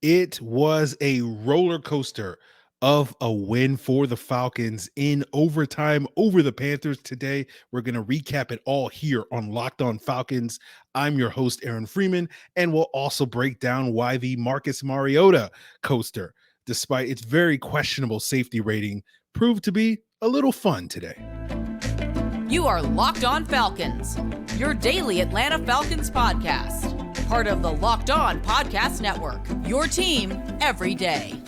It was a roller coaster of a win for the Falcons in overtime over the Panthers today. We're going to recap it all here on Locked On Falcons. I'm your host, Aaron Freeman, and we'll also break down why the Marcus Mariota coaster, despite its very questionable safety rating, proved to be a little fun today. You are Locked On Falcons, your daily Atlanta Falcons podcast. Part of the Locked On Podcast Network, your team every day.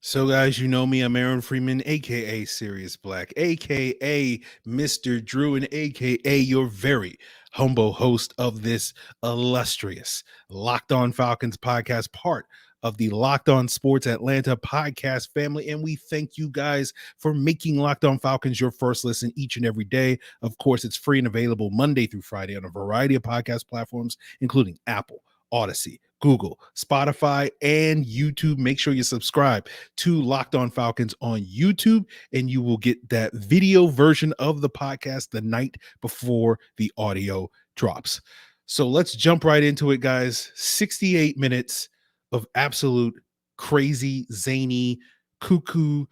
So, guys, you know me. I'm Aaron Freeman, a.k.a. Sirius Black, a.k.a. Mr. Drew, and a.k.a. your very humble host of this illustrious Locked On Falcons podcast, part of the Locked On Sports Atlanta podcast family. And we thank you guys for making Locked On Falcons your first listen each and every day. Of course, it's free and available Monday through Friday on a variety of podcast platforms, including Apple, Odyssey, Google, Spotify, and YouTube. Make sure you subscribe to Locked On Falcons on YouTube, and you will get that video version of the podcast the night before the audio drops. So let's jump right into it, guys. 68 minutes of absolute crazy, zany, cuckoo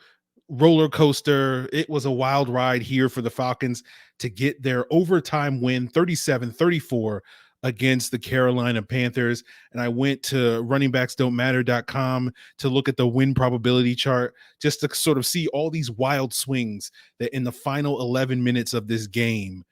roller coaster. It was a wild ride here for the Falcons to get their overtime win, 37-34 against the Carolina Panthers. And I went to runningbacksdon'tmatter.com to look at the win probability chart just to sort of see all these wild swings that in the final 11 minutes of this game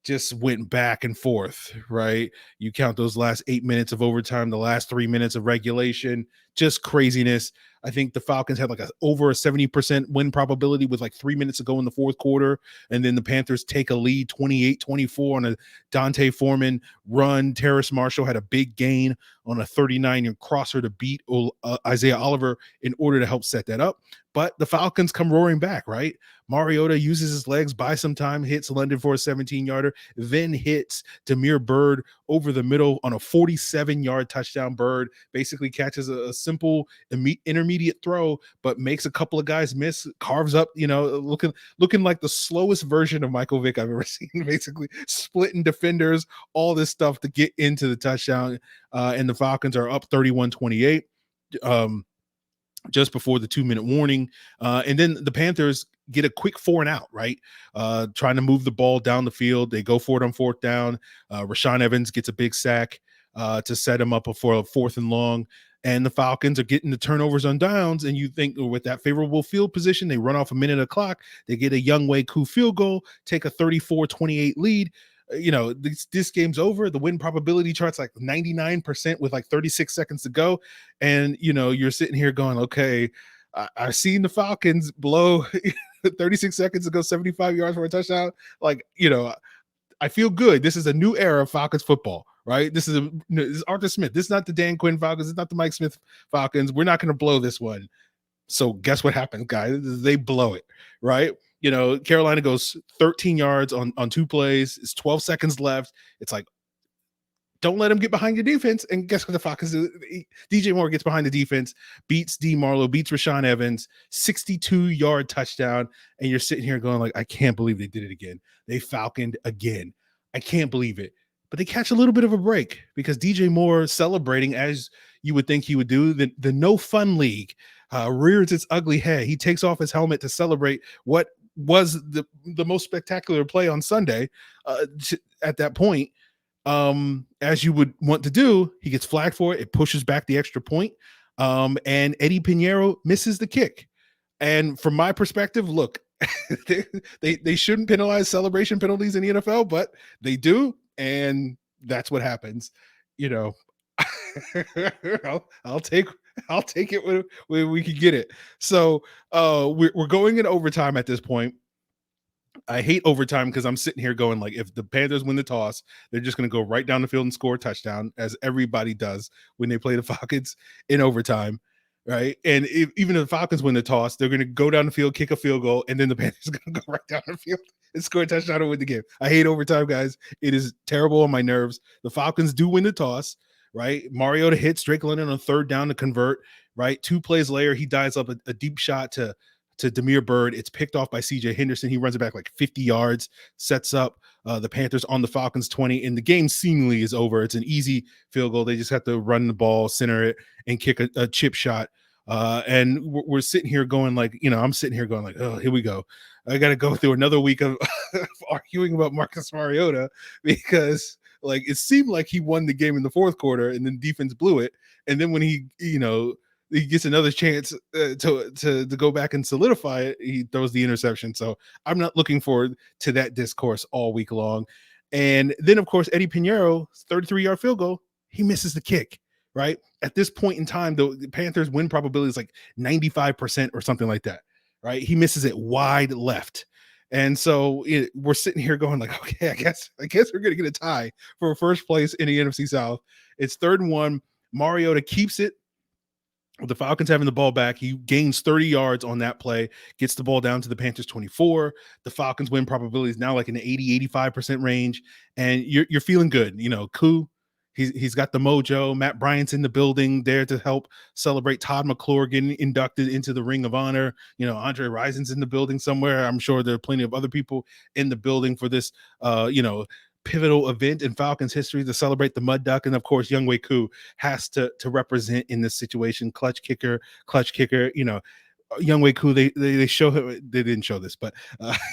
just went back and forth, right? You count those last 8 minutes of overtime, the last 3 minutes of regulation, just craziness. I think the Falcons had like over a 70% win probability with like 3 minutes to go in the fourth quarter. And then the Panthers take a lead 28-24 on a Dante Foreman run. Terrace Marshall had a big gain on a 39-yard crosser to beat Isaiah Oliver in order to help set that up. But the Falcons come roaring back, right? Mariota uses his legs, buys some time, hits London for a 17-yarder, then hits Damiere Byrd over the middle on a 47-yard touchdown. Byrd basically catches a simple intermediate throw, but makes a couple of guys miss, carves up, looking like the slowest version of Michael Vick I've ever seen, basically splitting defenders, all this stuff to get into the touchdown. And the Falcons are up 31-28. Just before the 2-minute warning. And then the Panthers get a quick 4 and out, right? Trying to move the ball down the field. They go for it on fourth down. Rashaan Evans gets a big sack to set him up for a 4th and long. And the Falcons are getting the turnovers on downs. And you think with that favorable field position, they run off a minute of clock. They get a Younghoe Koo field goal, take a 34-28 lead. This game's over. The win probability chart's like 99% with like 36 seconds to go. And, you're sitting here going, okay, I've seen the Falcons blow 36 seconds to go 75 yards for a touchdown. Like, I feel good. This is a new era of Falcons football, right? This is Arthur Smith. This is not the Dan Quinn Falcons. It's not the Mike Smith Falcons. We're not going to blow this one. So guess what happens, guys? They blow it, right? Carolina goes 13 yards on 2 plays. It's 12 seconds left. It's like, don't let him get behind your defense. And guess what the Falcons do? DJ Moore gets behind the defense, beats D. Marlowe, beats Rashaan Evans, 62-yard touchdown. And you're sitting here going like, I can't believe they did it again. They falconed again. I can't believe it. But they catch a little bit of a break because DJ Moore, celebrating as you would think he would do, the no fun league rears its ugly head. He takes off his helmet to celebrate what was the most spectacular play on Sunday. At that point, as you would want to do, he gets flagged for it. It pushes back the extra point. And Eddie Pinheiro misses the kick. And from my perspective, look, they shouldn't penalize celebration penalties in the NFL, but they do. And that's what happens. I'll take it when we can get it. So we're going in overtime at this point. I hate overtime because I'm sitting here going like, if the Panthers win the toss, they're just going to go right down the field and score a touchdown, as everybody does when they play the Falcons in overtime, right? And even if the Falcons win the toss, they're going to go down the field, kick a field goal, and then the Panthers are going to go right down the field and score a touchdown and win the game. I hate overtime, guys. It is terrible on my nerves. The Falcons do win the toss. right? Mariota hits Drake London on third down to convert, right? 2 plays later, he dives up a deep shot to Damiere Byrd. It's picked off by CJ Henderson. He runs it back like 50 yards, sets up the Panthers on the Falcons 20, and the game seemingly is over. It's an easy field goal. They just have to run the ball, center it, and kick a chip shot. And we're sitting here going like, I'm sitting here going like, oh, here we go. I got to go through another week of arguing about Marcus Mariota because like it seemed like he won the game in the fourth quarter and then defense blew it. And then when he gets another chance to go back and solidify it, he throws the interception. So I'm not looking forward to that discourse all week long. And then, of course, Eddie Pinheiro, 33-yard field goal, he misses the kick, right? At this point in time, the Panthers win probability is like 95% or something like that, right? He misses it wide left. And so we're sitting here going like, okay, I guess we're going to get a tie for first place in the NFC South. It's 3rd and 1. Mariota keeps it. The Falcons having the ball back. He gains 30 yards on that play, gets the ball down to the Panthers 24. The Falcons win probability is now like in the 80-85% range. And you're feeling good. Koo, he's got the mojo. Matt Bryant's in the building there to help celebrate Todd McClure getting inducted into the Ring of Honor. Andre Rison's in the building somewhere. I'm sure there are plenty of other people in the building for this, pivotal event in Falcons history to celebrate the Mud Duck. And of course, Younghoe Koo has to represent in this situation. Clutch kicker. Younghoe Koo, they show him, they didn't show this, but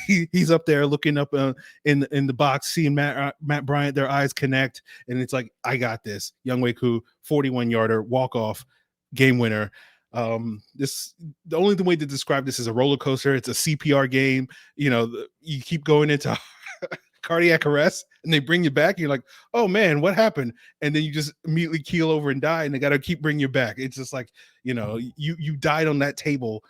he's up there looking up in the box, seeing Matt Bryant, their eyes connect, and it's like, I got this. Younghoe Koo, 41-yarder, walk off, game winner. The only way to describe this is a roller coaster. It's a CPR game. You keep going into cardiac arrest and they bring you back. You're like, oh man, what happened? And then you just immediately keel over and die, and they got to keep bringing you back. It's just like, you died on that table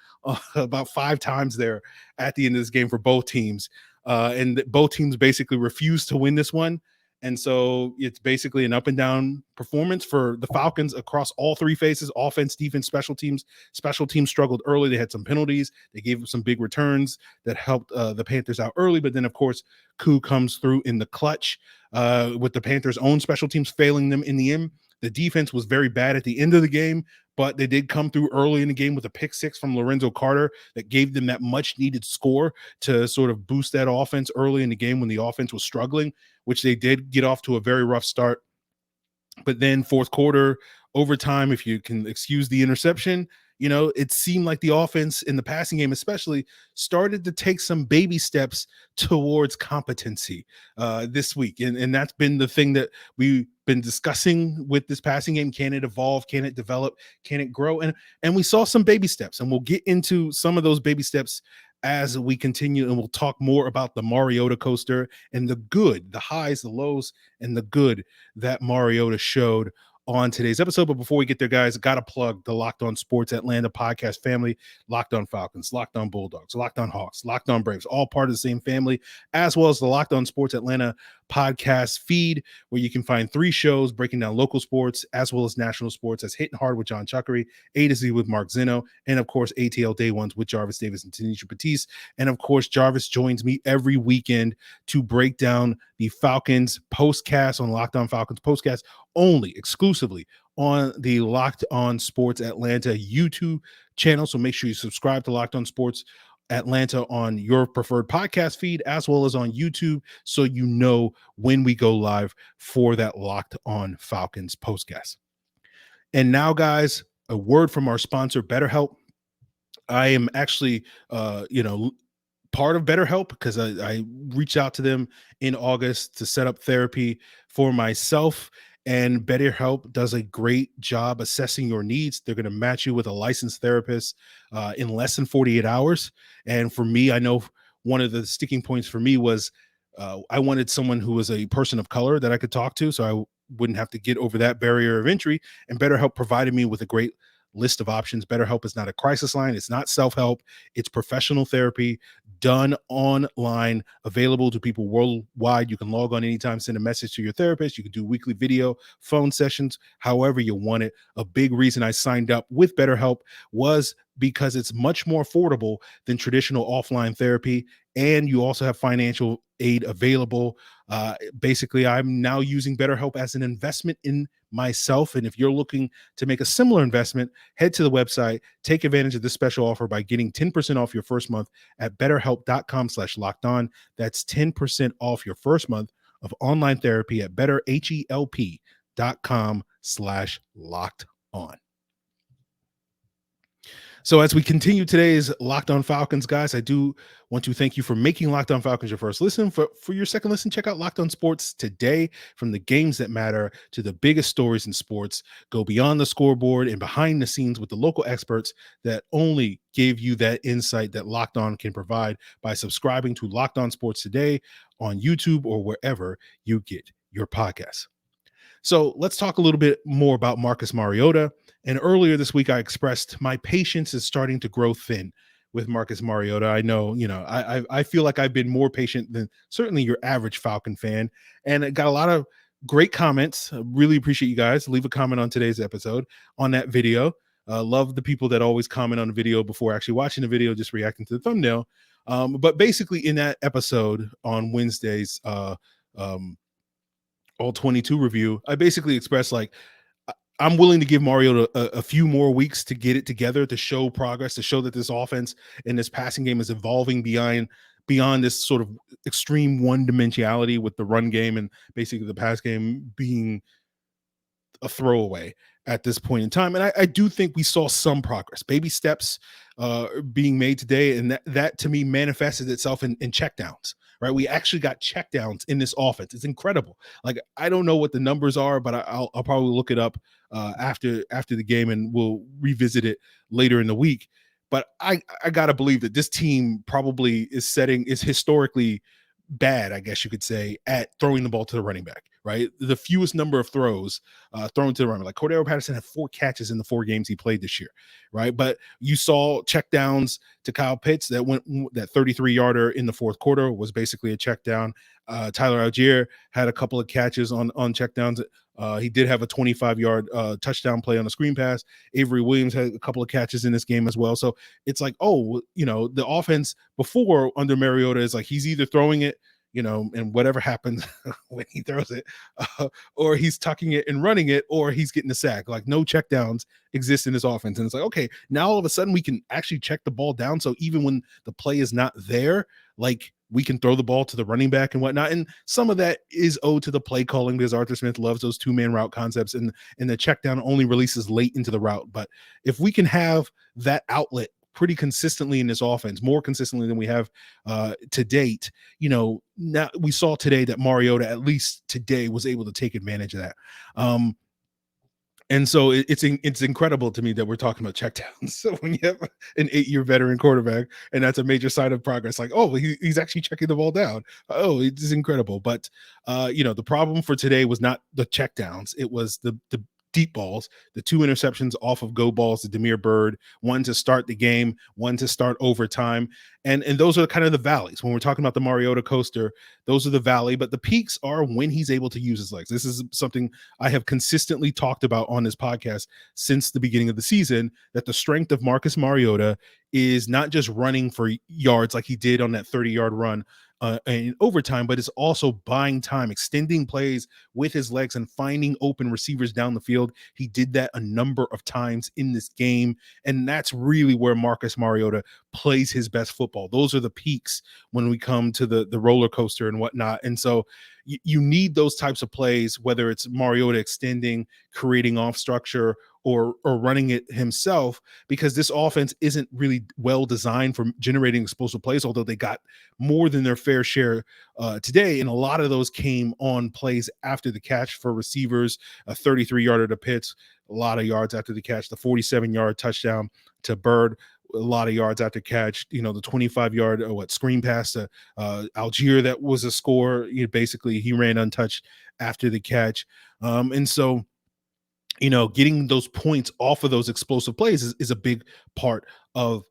about 5 times there at the end of this game for both teams. And both teams basically refused to win this one. And so it's basically an up and down performance for the Falcons across all 3 phases: offense, defense, special teams. Special teams struggled early. They had some penalties. They gave them some big returns that helped the Panthers out early. But then, of course, Koo comes through in the clutch with the Panthers' own special teams failing them in the end. The defense was very bad at the end of the game, but they did come through early in the game with a pick 6 from Lorenzo Carter that gave them that much needed score to sort of boost that offense early in the game when the offense was struggling, which they did get off to a very rough start. But then fourth quarter, overtime, if you can excuse the interception, it seemed like the offense in the passing game especially started to take some baby steps towards competency this week. And that's been the thing that we've been discussing with this passing game. Can it evolve? Can it develop? Can it grow? And we saw some baby steps, and we'll get into some of those baby steps as we continue, and we'll talk more about the Mariota coaster and the good, the highs, the lows, and the good that Mariota showed on today's episode. But before we get there, guys, got to plug the Locked On Sports Atlanta podcast family: Locked On Falcons, Locked On Bulldogs, Locked On Hawks, Locked On Braves, all part of the same family, as well as the Locked On Sports Atlanta podcast feed, where you can find 3 shows breaking down local sports as well as national sports. That's Hitting Hard with John Chuckery, A to Z with Mark Zeno, and of course ATL Day Ones with Jarvis Davis and Tanisha Batiste. And of course, Jarvis joins me every weekend to break down the Falcons postcast on Locked On Falcons postcast, only exclusively on the Locked On Sports Atlanta YouTube channel. So make sure you subscribe to Locked On Sports Atlanta on your preferred podcast feed as well as on YouTube, so you know when we go live for that Locked On Falcons postcast. And now, guys, a word from our sponsor, BetterHelp. I am actually part of BetterHelp because I reached out to them in August to set up therapy for myself. And BetterHelp does a great job assessing your needs. They're going to match you with a licensed therapist in less than 48 hours. And for me, I know one of the sticking points for me was I wanted someone who was a person of color that I could talk to, so I wouldn't have to get over that barrier of entry. And BetterHelp provided me with a great list of options. BetterHelp is not a crisis line. It's not self-help. It's professional therapy done online, available to people worldwide. You can log on anytime, send a message to your therapist. You can do weekly video, phone sessions, however you want it. A big reason I signed up with BetterHelp was because it's much more affordable than traditional offline therapy. and you also have financial aid available. Basically, I'm now using BetterHelp as an investment in myself. And if you're looking to make a similar investment, head to the website, take advantage of this special offer by getting 10% off your first month at betterhelp.com/lockedon. That's 10% off your first month of online therapy at betterhelp.com/lockedon. So as we continue today's Locked On Falcons, guys, I do want to thank you for making Locked On Falcons your first listen. For your second listen, check out Locked On Sports Today. From the games that matter to the biggest stories in sports, go beyond the scoreboard and behind the scenes with the local experts that only give you that insight that Locked On can provide by subscribing to Locked On Sports Today on YouTube or wherever you get your podcasts. So let's talk a little bit more about Marcus Mariota. And earlier this week, I expressed my patience is starting to grow thin with Marcus Mariota. I know, I feel like I've been more patient than certainly your average Falcon fan. And I got a lot of great comments. I really appreciate you guys. Leave a comment on today's episode on that video. Love the people that always comment on the video before actually watching the video, just reacting to the thumbnail. But basically in that episode on Wednesday's all 22 review, I basically expressed I'm willing to give Mariota a few more weeks to get it together, to show progress, to show that this offense and this passing game is evolving beyond this sort of extreme one-dimensionality with the run game and basically the pass game being a throwaway at this point in time. And I do think we saw some progress, baby steps being made today. And that to me manifested itself in checkdowns, right? We actually got checkdowns in this offense. It's incredible. Like, I don't know what the numbers are, but I'll probably look it up after the game, and we'll revisit it later in the week. But I got to believe that this team probably is historically bad, I guess you could say, at throwing the ball to the running back, right? The fewest number of throws thrown to the running back. Like Cordero Patterson had 4 catches in the 4 games he played this year, right? But you saw checkdowns to Kyle Pitts that 33-yarder in the fourth quarter was basically a check down. Tyler Algier had a couple of catches on checkdowns. He did have a 25-yard touchdown play on a screen pass. Avery Williams had a couple of catches in this game as well. So it's like, the offense before under Mariota is like he's either throwing it, and whatever happens when he throws it, or he's tucking it and running it, or he's getting a sack. Like, no checkdowns exist in this offense. And it's like, okay, now all of a sudden we can actually check the ball down. So even when the play is not there, like, we can throw the ball to the running back and whatnot. And some of that is owed to the play calling, because Arthur Smith loves those 2-man route concepts, and the check down only releases late into the route. But if we can have that outlet pretty consistently in this offense, more consistently than we have to date, now we saw today that Mariota, at least today, was able to take advantage of that. And so it's incredible to me that we're talking about checkdowns. So when you have an 8-year veteran quarterback, and that's a major sign of progress, like, oh, he's actually checking the ball down. Oh, it's incredible. But, the problem for today was not the checkdowns. It was the deep balls, the 2 interceptions off of go balls to Damiere Byrd, one to start the game, one to start overtime. And those are kind of the valleys. When we're talking about the Mariota coaster, those are the valley, but the peaks are when he's able to use his legs. This is something I have consistently talked about on this podcast since the beginning of the season, that the strength of Marcus Mariota is not just running for yards like he did on that 30-yard run in overtime, but it's also buying time, extending plays with his legs and finding open receivers down the field. He did that a number of times in this game, and that's really where Marcus Mariota plays his best football. Those are the peaks when we come to the roller coaster and whatnot. And so you need those types of plays, whether it's Mariota extending, creating off structure, or running it himself, because this offense isn't really well designed for generating explosive plays, although they got more than their fair share today. And a lot of those came on plays after the catch for receivers, a 33-yarder to Pitts, a lot of yards after the catch, the 47-yard touchdown to Byrd, a lot of yards after catch, the 25-yard screen pass to Algier, that was a score. Basically he ran untouched after the catch. And so, getting those points off of those explosive plays is a big part of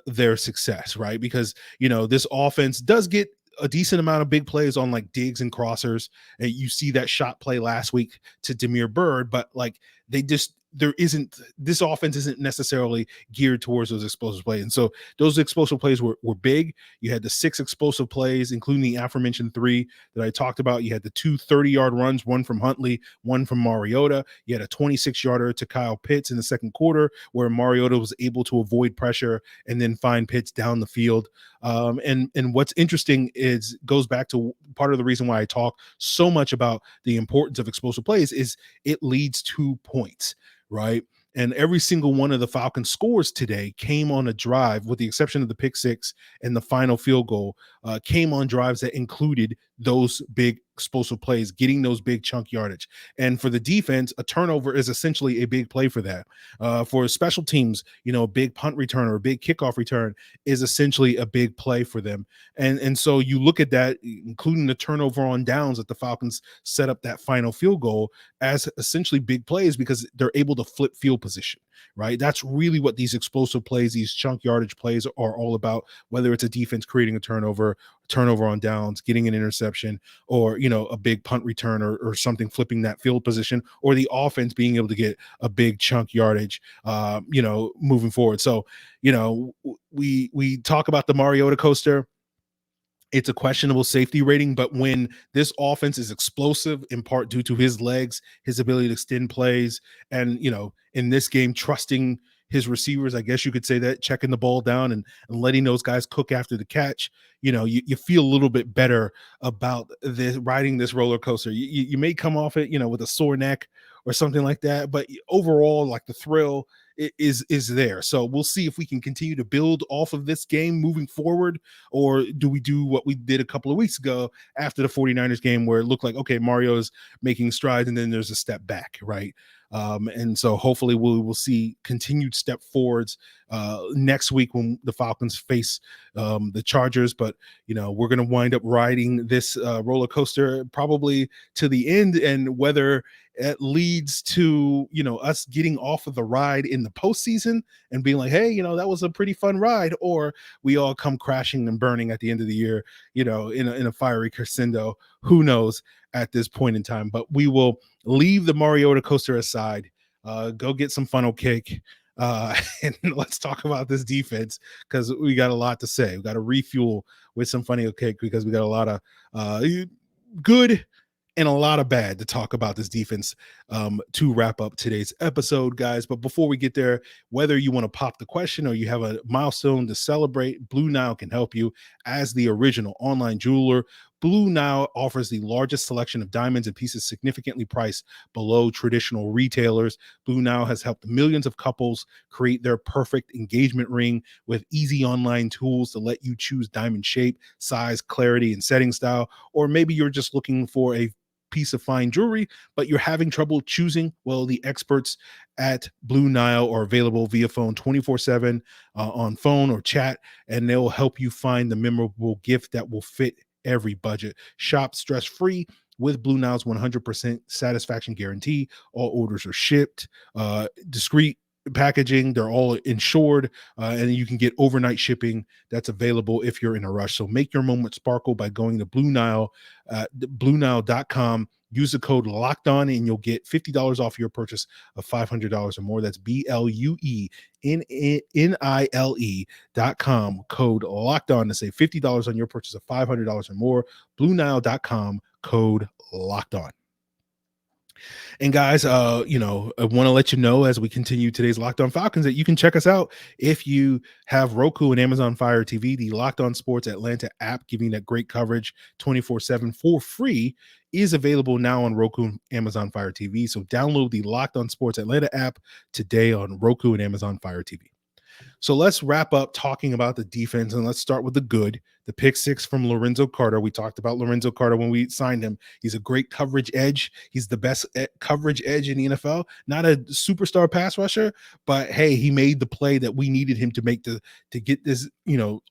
their success, right? Because, this offense does get a decent amount of big plays on like digs and crossers. And you see that shot play last week to Damiere Byrd, but like they just this offense isn't necessarily geared towards those explosive plays. And so those explosive plays were big. You had the 6 explosive plays, including the aforementioned 3 that I talked about. You had the 2 30-yard runs, one from Huntley, one from Mariota. You had a 26-yarder to Kyle Pitts in the second quarter, where Mariota was able to avoid pressure and then find Pitts down the field. And what's interesting is goes back to part of the reason why I talk so much about the importance of explosive plays is it leads to points, right? And every single one of the Falcons scores today came on a drive, with the exception of the pick 6 and the final field goal, came on drives that included those big explosive plays, getting those big chunk yardage. And for the defense, a turnover is essentially a big play for that. For special teams, a big punt return or a big kickoff return is essentially a big play for them. And so you look at that, including the turnover on downs that the Falcons set up that final field goal, as essentially big plays because they're able to flip field position, right? That's really what these explosive plays, these chunk yardage plays are all about, whether it's a defense creating a turnover on downs, getting an interception, or, a big punt return or something, flipping that field position, or the offense being able to get a big chunk yardage, moving forward. So, we talk about the Mariota coaster. It's a questionable safety rating, but when this offense is explosive, in part due to his legs, his ability to extend plays, and, in this game, trusting his receivers, I guess you could say that, checking the ball down and letting those guys cook after the catch, you feel a little bit better about this, riding this roller coaster. You may come off it, with a sore neck or something like that, but overall, like, the thrill is there. So we'll see if we can continue to build off of this game moving forward, or do we do what we did a couple of weeks ago after the 49ers game, where it looked like, okay, Mario's making strides and then there's a step back, right? And so hopefully we will see continued step forwards next week when the Falcons face the Chargers. But, we're going to wind up riding this roller coaster probably to the end, and whether it leads to, us getting off of the ride in the postseason and being like, hey, that was a pretty fun ride, or we all come crashing and burning at the end of the year, in a fiery crescendo. Who knows at this point in time? But we will leave the Mariota coaster aside, go get some funnel cake, and let's talk about this defense, because we got a lot to say. We got to refuel with some funnel cake, because we got a lot of good and a lot of bad to talk about this defense to wrap up today's episode, guys. But before we get there, whether you want to pop the question or you have a milestone to celebrate, Blue Nile can help you. As the original online jeweler, Blue Nile offers the largest selection of diamonds and pieces significantly priced below traditional retailers. Blue Nile has helped millions of couples create their perfect engagement ring with easy online tools to let you choose diamond shape, size, clarity, and setting style. Or maybe you're just looking for a piece of fine jewelry, but you're having trouble choosing. Well, the experts at Blue Nile are available via phone 24/7 on phone or chat, and they'll help you find the memorable gift that will fit every budget. Shop stress-free with Blue Nile's 100% satisfaction guarantee. All orders are shipped, discreet packaging, they're all insured, and you can get overnight shipping that's available if you're in a rush. So make your moment sparkle by going to Blue Nile, BlueNile.com. Use the code Locked On and you'll get $50 off your purchase of $500 or more. That's BlueNile.com, code Locked On to save $50 on your purchase of $500 or more. BlueNile.com, code Locked On. And guys, I want to let you know, as we continue today's Locked On Falcons, that you can check us out if you have Roku and Amazon Fire TV. The Locked On Sports Atlanta app, giving that great coverage 24/7 for free, is available now on Roku and Amazon Fire TV. So download the Locked On Sports Atlanta app today on Roku and Amazon Fire TV. So let's wrap up talking about the defense, and let's start with the good. The pick 6 from Lorenzo Carter. We talked about Lorenzo Carter when we signed him. He's a great coverage edge. He's the best coverage edge in the NFL. Not a superstar pass rusher, but hey, he made the play that we needed him to make to get this,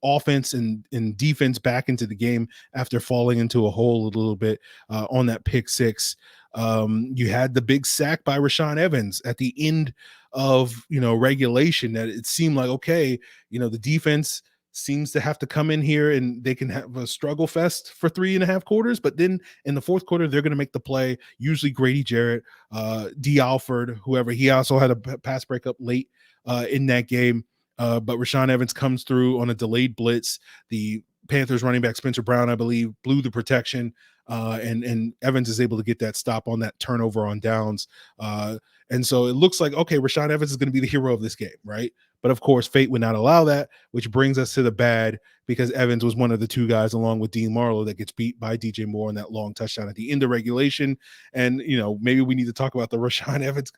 offense and defense back into the game after falling into a hole a little bit on that pick 6. You had the big sack by Rashaan Evans at the end of regulation, that it seemed like, okay, the defense seems to have to come in here and they can have a struggle fest for 3.5 quarters, but then in the fourth quarter they're going to make the play. Usually Grady Jarrett, D. Alford, whoever. He also had a pass breakup late in that game, but Rashaan Evans comes through on a delayed blitz. The Panthers running back Spencer Brown, I believe, blew the protection, and Evans is able to get that stop on that turnover on downs. And so it looks like, okay, Rashaan Evans is going to be the hero of this game, right? But of course, fate would not allow that, which brings us to the bad, because Evans was one of the two guys, along with Dean Marlowe, that gets beat by DJ Moore on that long touchdown at the end of regulation. And, maybe we need to talk about the Rashaan Evans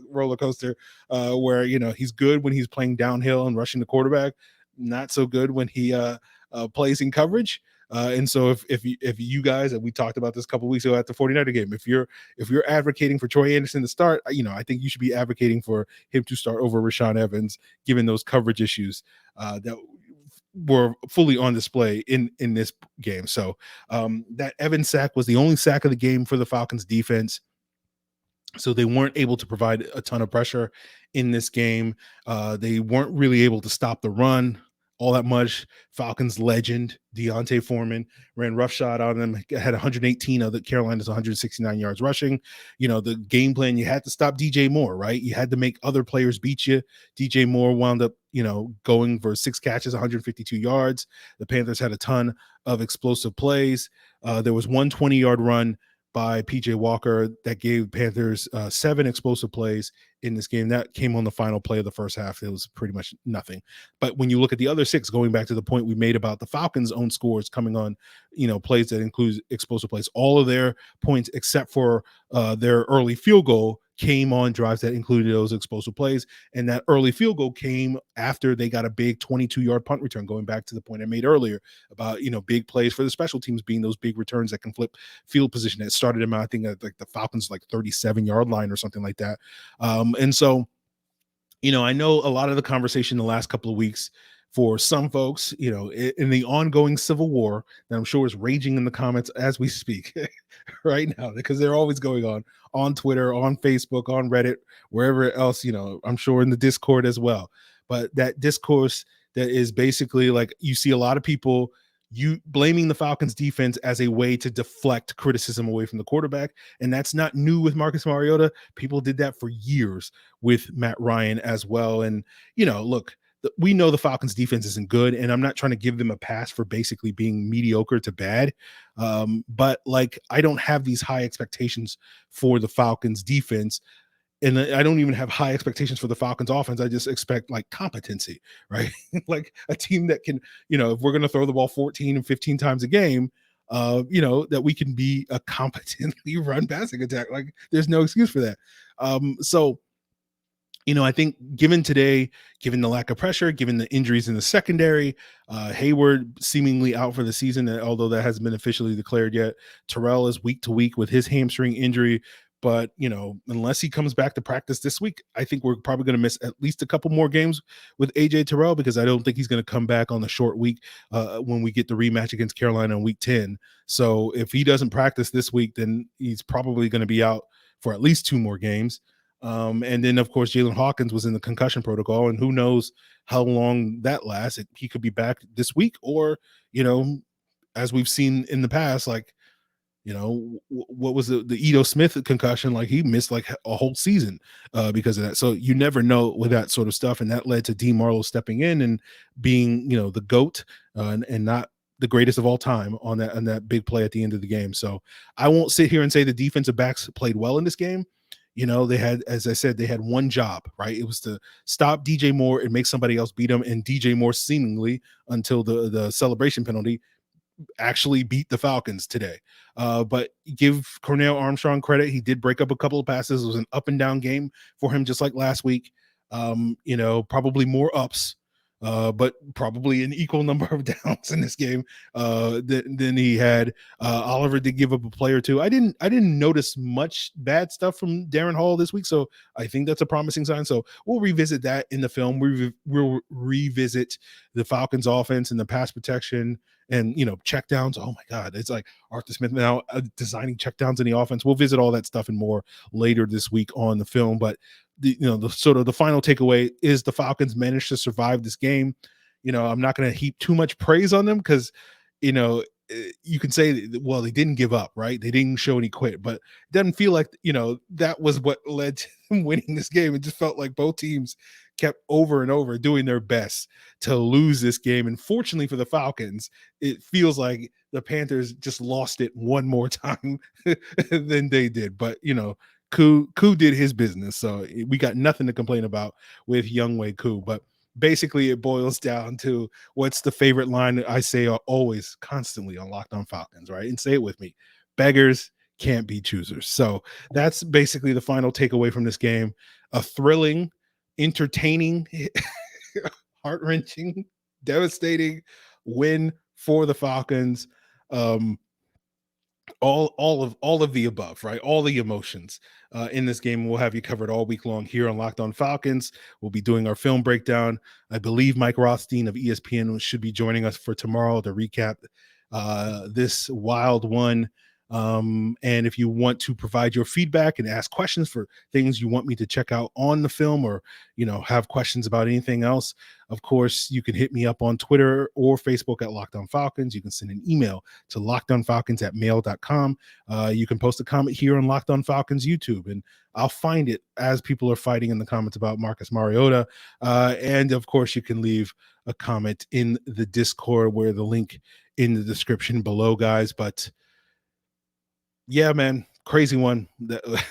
roller coaster, where, he's good when he's playing downhill and rushing the quarterback, not so good when he plays in coverage. And so if you guys, and we talked about this a couple weeks ago at the 49er game, if you're advocating for Troy Anderson to start, I think you should be advocating for him to start over Rashaan Evans, given those coverage issues that were fully on display in this game. So that Evans sack was the only sack of the game for the Falcons defense. So they weren't able to provide a ton of pressure in this game. They weren't really able to stop the run all that much. Falcons legend Deontay Foreman ran roughshod on them, had 118 of the Carolina's 169 yards rushing. The game plan, you had to stop DJ Moore, right? You had to make other players beat you. DJ Moore wound up, going for 6 catches, 152 yards. The Panthers had a ton of explosive plays. There was one 20-yard run by PJ Walker that gave Panthers 7 explosive plays in this game. That came on the final play of the first half. It was pretty much nothing. But when you look at the other 6, going back to the point we made about the Falcons' own scores coming on, plays that include explosive plays, all of their points except for their early field goal came on drives that included those explosive plays. And that early field goal came after they got a big 22-yard punt return, going back to the point I made earlier about, big plays for the special teams being those big returns that can flip field position. That started him, I think, at like the Falcons 37-yard line or something like that. And so, I know a lot of the conversation the last couple of weeks for some folks, in the ongoing civil war that I'm sure is raging in the comments as we speak right now, because they're always going on Twitter, on Facebook, on Reddit, wherever else, I'm sure in the Discord as well. But that discourse that is basically like, you see a lot of people blaming the Falcons defense as a way to deflect criticism away from the quarterback. And that's not new with Marcus Mariota. People did that for years with Matt Ryan as well. And, look, we know the Falcons defense isn't good, and I'm not trying to give them a pass for basically being mediocre to bad. But I don't have these high expectations for the Falcons defense. And I don't even have high expectations for the Falcons offense. I just expect competency, right? Like a team that can, if we're going to throw the ball 14 and 15 times a game, that we can be a competently run passing attack. There's no excuse for that. So, I think given the lack of pressure, given the injuries in the secondary, Hayward seemingly out for the season, although that hasn't been officially declared yet. Terrell is week to week with his hamstring injury. But, unless he comes back to practice this week, I think we're probably going to miss at least a couple more games with AJ Terrell, because I don't think he's going to come back on the short week when we get the rematch against Carolina in week 10. So if he doesn't practice this week, then he's probably going to be out for at least 2 more games. And then, of course, Jalen Hawkins was in the concussion protocol, and who knows how long that lasts. He could be back this week, or, as we've seen in the past, what was the Ito Smith concussion? He missed a whole season because of that. So you never know with that sort of stuff. And that led to Dean Marlowe stepping in and being, the GOAT and not the greatest of all time on that big play at the end of the game. So I won't sit here and say the defensive backs played well in this game. They had, as I said, they had one job, right? It was to stop DJ Moore and make somebody else beat him. And DJ Moore seemingly, until the celebration penalty, actually beat the Falcons today. But give Cornell Armstrong credit. He did break up a couple of passes. It was an up and down game for him, just like last week. Probably more ups, but probably an equal number of downs in this game than he had. Oliver did give up a play or two. I didn't notice much bad stuff from Darren Hall this week, so I think that's a promising sign. So we'll revisit that in the film. We'll revisit the Falcons offense and the pass protection and, checkdowns. Oh my God, it's like Arthur Smith now designing checkdowns in the offense. We'll visit all that stuff and more later this week on the film. But the sort of the final takeaway is the Falcons managed to survive this game. I'm not going to heap too much praise on them because, you can say, well, they didn't give up, right? They didn't show any quit, but it doesn't feel like, that was what led to them winning this game. It just felt like both teams kept over and over doing their best to lose this game. And fortunately for the Falcons, it feels like the Panthers just lost it one more time than they did. But, Koo did his business. So we got nothing to complain about with Younghoe Koo. But basically it boils down to what's the favorite line that I say always constantly on Locked On Falcons, right? And say it with me: beggars can't be choosers. So that's basically the final takeaway from this game. A thrilling, entertaining, heart-wrenching, devastating win for the Falcons. All of the above, right? All the emotions in this game. We'll have you covered all week long here on Locked On Falcons. We'll be doing our film breakdown. I believe Mike Rothstein of ESPN should be joining us for tomorrow to recap this wild one. And if you want to provide your feedback and ask questions for things you want me to check out on the film, or, have questions about anything else, of course, you can hit me up on Twitter or Facebook at Locked On Falcons. You can send an email to lockedonfalcons@mail.com. You can post a comment here on Locked On Falcons YouTube, and I'll find it as people are fighting in the comments about Marcus Mariota. And of course, you can leave a comment in the Discord, where the link in the description below, guys. But yeah, man, crazy one. The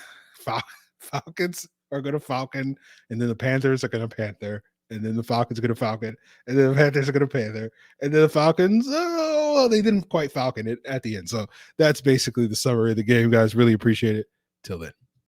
Falcons are going to Falcon, and then the Panthers are going to Panther, and then the Falcons are going to Falcon, and then the Panthers are going to Panther, and then the Falcons, they didn't quite Falcon it at the end. So that's basically the summary of the game, guys. Really appreciate it. Till then.